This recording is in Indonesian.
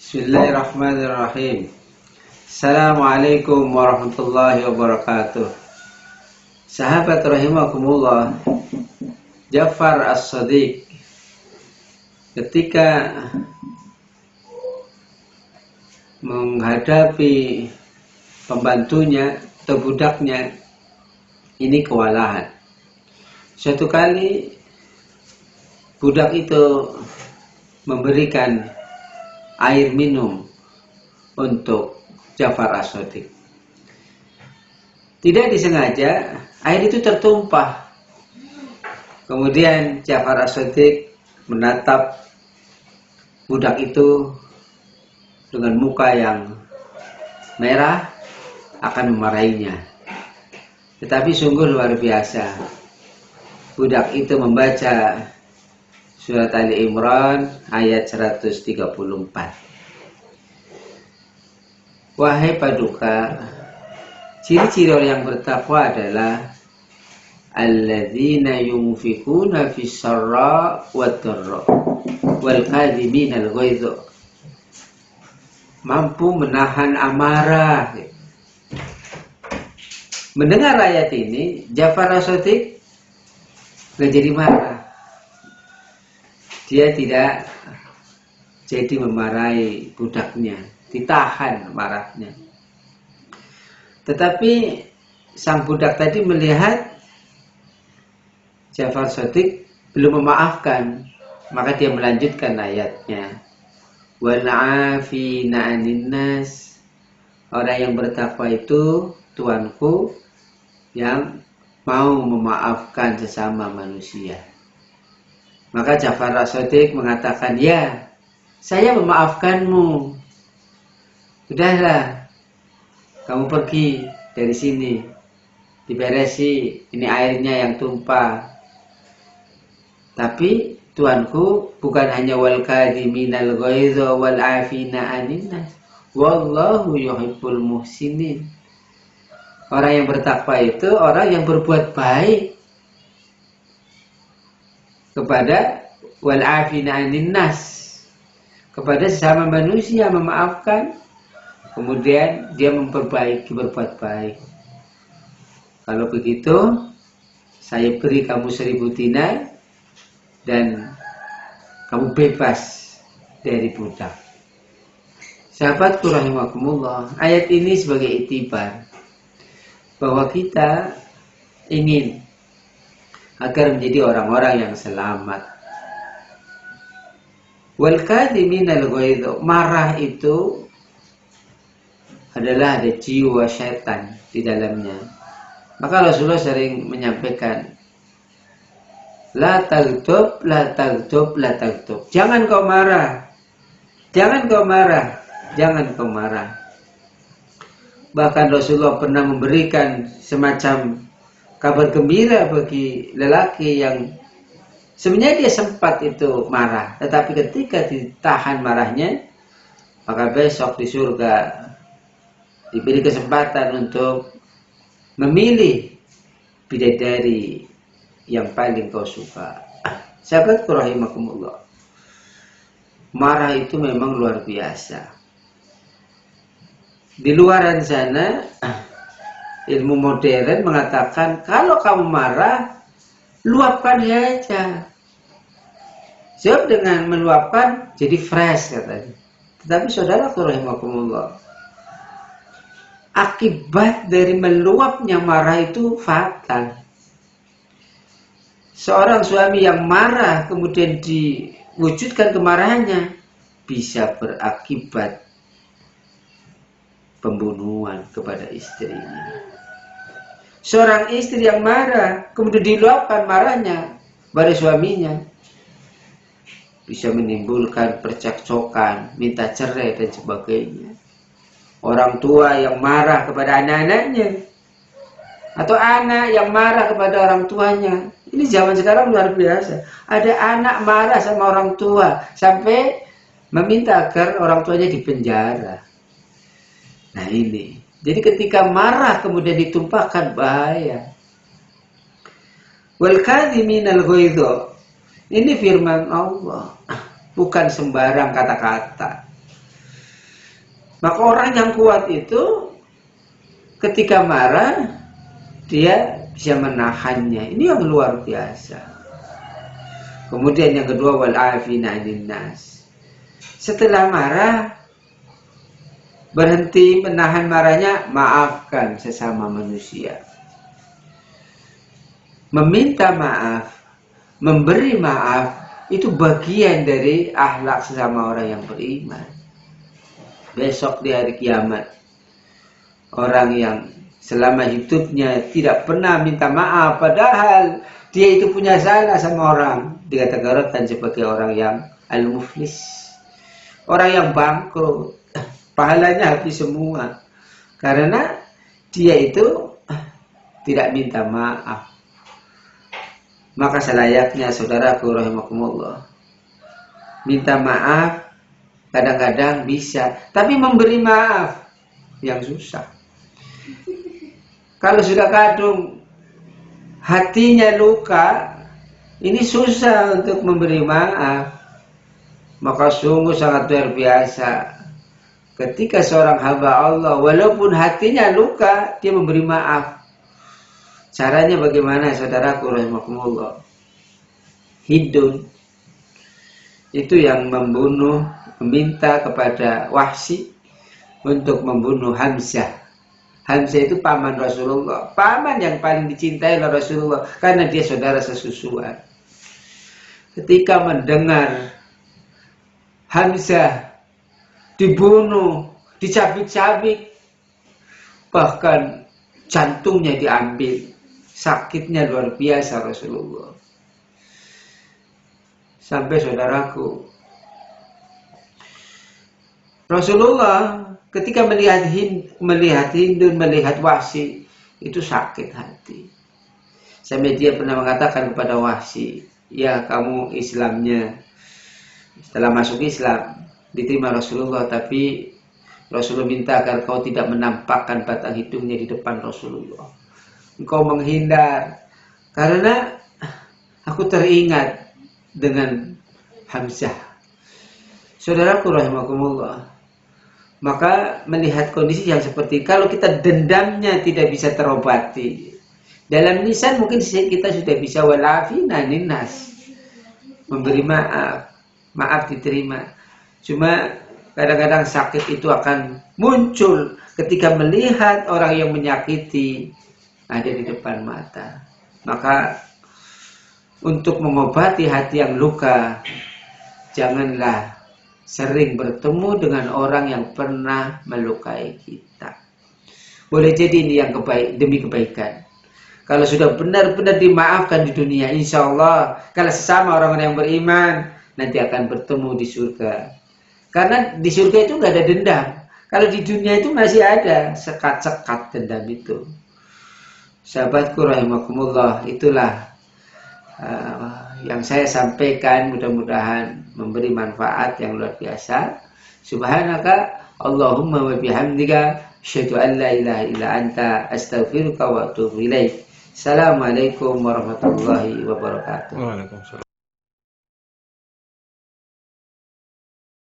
Bismillahirrahmanirrahim. Assalamualaikum warahmatullahi wabarakatuh. Sahabat rahimakumullah, Ja'far As-Shadiq ketika menghadapi pembantunya atau budaknya ini kewalahan. Suatu kali budak itu memberikan air minum untuk Ja'far As-Shadiq. Tidak disengaja air itu tertumpah. Kemudian Ja'far As-Shadiq menatap budak itu dengan muka yang merah, akan memarahinya. Tetapi sungguh luar biasa. Budak itu membaca Surat Ali Imran ayat 134. Wahai paduka, ciri-ciri orang yang bertakwa adalah alladzina yunfikuna fis sarra wad dharra wal kadhiminal ghaidh. Mampu menahan amarah. Mendengar ayat ini, Ja'far As-Shadiq nggak jadi marah. Dia tidak jadi memarahi budaknya, ditahan marahnya. Tetapi sang budak tadi melihat Ja'far As-Shadiq belum memaafkan, maka dia melanjutkan ayatnya. Wal 'afina 'anil nas. Orang yang bertakwa itu Tuanku yang mau memaafkan sesama manusia. Maka Ja'far As-Shadiq mengatakan, ya, saya memaafkanmu. Sudahlah, kamu pergi dari sini. Diberesi, ini airnya yang tumpah. Tapi Tuanku bukan hanya wal kadhiminal ghaidh wal 'afina 'anil nas. Wallahu yuhibbul muhsinin. Orang yang bertakwa itu orang yang berbuat baik kepada wal 'afina 'anil nas, kepada sesama manusia, memaafkan, kemudian dia memperbaiki, berbuat baik. Kalau begitu, saya beri kamu 1000 dinar dan kamu bebas dari budak. Sahabatku rahimakumullah, ayat ini sebagai iktibar bahwa kita ingin agar menjadi orang-orang yang selamat. Wal kadhiminal ghaidh, marah itu adalah ada jiwa syaitan di dalamnya. Maka Rasulullah sering menyampaikan, la taghdab, la taghdab, la taghdab. Jangan kau marah. Jangan kau marah. Jangan kau marah. Bahkan Rasulullah pernah memberikan semacam kabar gembira bagi lelaki yang sebenarnya dia sempat itu marah, tetapi ketika ditahan marahnya, maka besok di surga diberi kesempatan untuk memilih bidadari yang paling kau suka. Sahabatku rahimakumullah, marah itu memang luar biasa. Di luaran sana ilmu modern mengatakan kalau kamu marah, luapkan saja. Sebab dengan meluapkan jadi fresh katanya. Tetapi saudaraku rahimakumullah, akibat dari meluapnya marah itu fatal. Seorang suami yang marah kemudian diwujudkan kemarahannya bisa berakibat pembunuhan kepada istrinya. Seorang istri yang marah kemudian diluapkan marahnya pada suaminya bisa menimbulkan percekcokan, minta cerai dan sebagainya. Orang tua yang marah kepada anak-anaknya atau anak yang marah kepada orang tuanya. Ini zaman sekarang luar biasa. Ada anak marah sama orang tua sampai meminta agar orang tuanya dipenjara. Nah ini, jadi ketika marah kemudian ditumpahkan, bahaya. Wal kadhiminal ghaidh, ini firman Allah, bukan sembarang kata-kata. Maka orang yang kuat itu ketika marah dia bisa menahannya. Ini yang luar biasa. Kemudian yang kedua, wal afina 'anil nas. Setelah marah, berhenti menahan marahnya, maafkan sesama manusia. Meminta maaf, memberi maaf, itu bagian dari akhlak sesama orang yang beriman. Besok di hari kiamat, orang yang selama hidupnya tidak pernah minta maaf, padahal dia itu punya salah sama orang, dikategorikan sebagai orang yang al-muflis, orang yang bangkrut, pahalanya habis semua karena dia itu tidak minta maaf. Maka selayaknya saudaraku rahimakumullah, minta maaf kadang-kadang bisa, tapi memberi maaf yang susah. Kalau sudah kadung hatinya luka, ini susah untuk memberi maaf. Maka sungguh sangat luar biasa ketika seorang hamba Allah, walaupun hatinya luka, dia memberi maaf. Caranya bagaimana saudaraku rahimakumullah? Hindun itu yang meminta kepada Wahsy untuk membunuh Hamzah. Hamzah itu paman Rasulullah, paman yang paling dicintai oleh Rasulullah karena dia saudara sesusuan. Ketika mendengar Hamzah dibunuh, dicabik-cabik, bahkan jantungnya diambil, sakitnya luar biasa Rasulullah. Sampai saudaraku, Rasulullah ketika melihat Hindun, melihat Wahsy, itu sakit hati. Sampai dia pernah mengatakan kepada Wahsy, ya kamu Islamnya, setelah masuk Islam, diterima Rasulullah, tapi Rasulullah minta agar kau tidak menampakkan batang hidungnya di depan Rasulullah. Engkau menghindar, karena aku teringat dengan Hamzah. Saudaraku rahimakumullah, maka melihat kondisi yang seperti, kalau kita dendamnya tidak bisa terobati, dalam lisan mungkin kita sudah bisa walafina ninas, memberi maaf, maaf diterima. Cuma kadang-kadang sakit itu akan muncul ketika melihat orang yang menyakiti ada di depan mata. Maka untuk mengobati hati yang luka, janganlah sering bertemu dengan orang yang pernah melukai kita. Boleh jadi ini yang demi kebaikan. Kalau sudah benar-benar dimaafkan di dunia, insya Allah kalau sesama orang-orang yang beriman nanti akan bertemu di surga. Karena di surga itu nggak ada dendam. Kalau di dunia itu masih ada sekat-sekat dendam itu. Sahabatku rahimakumullah, itulah yang saya sampaikan, mudah-mudahan memberi manfaat yang luar biasa. Subhanaka Allahumma wa bihamdika asyhadu an la ilaha illa anta astaghfiruka wa atubu ilaik. Assalamualaikum warahmatullahi wabarakatuh. Waalaikumsalam.